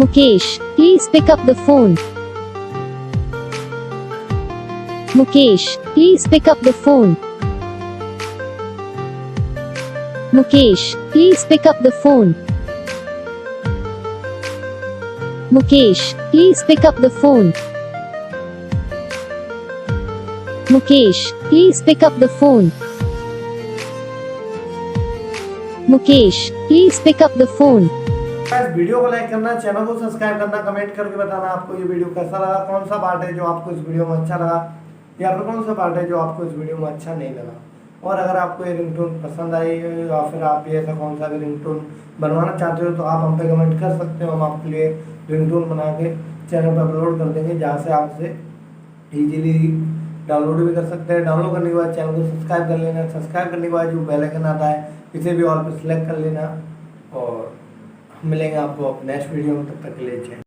Mukesh, please pick up the phone. Mukesh, please pick up the phone. Mukesh, please pick up the phone. Mukesh, please pick up the phone. Mukesh, please pick up the phone. Mukesh, please pick up the phone. Video को like करना, channel को subscribe करना, comment करके बताना आपको ये video कैसा लगा, कौन सा पार्ट है जो आपको इस वीडियो में अच्छा लगा या फिर कौन सा पार्ट है जो आपको इस वीडियो में अच्छा नहीं लगा। और अगर आपको ये रिंगटोन पसंद आई या फिर आप ये ऐसा कौन सा भी रिंगटोन बनवाना चाहते हो तो आप हम पे कमेंट कर सकते हो। हम आपके लिए रिंगटोन बना के चैनल पर अपलोड कर देंगे, जहाँ से आप इसे ईजिली डाउनलोड भी कर सकते हैं। डाउनलोड करने के बाद चैनल को सब्सक्राइब कर लेना। सब्सक्राइब करने के बाद जो बेल आइकन आता है इसे भी ऑल पर सिलेक्ट कर लेना। और मिलेंगे आपको नेक्स्ट वीडियो में, तब तक के लिए जय।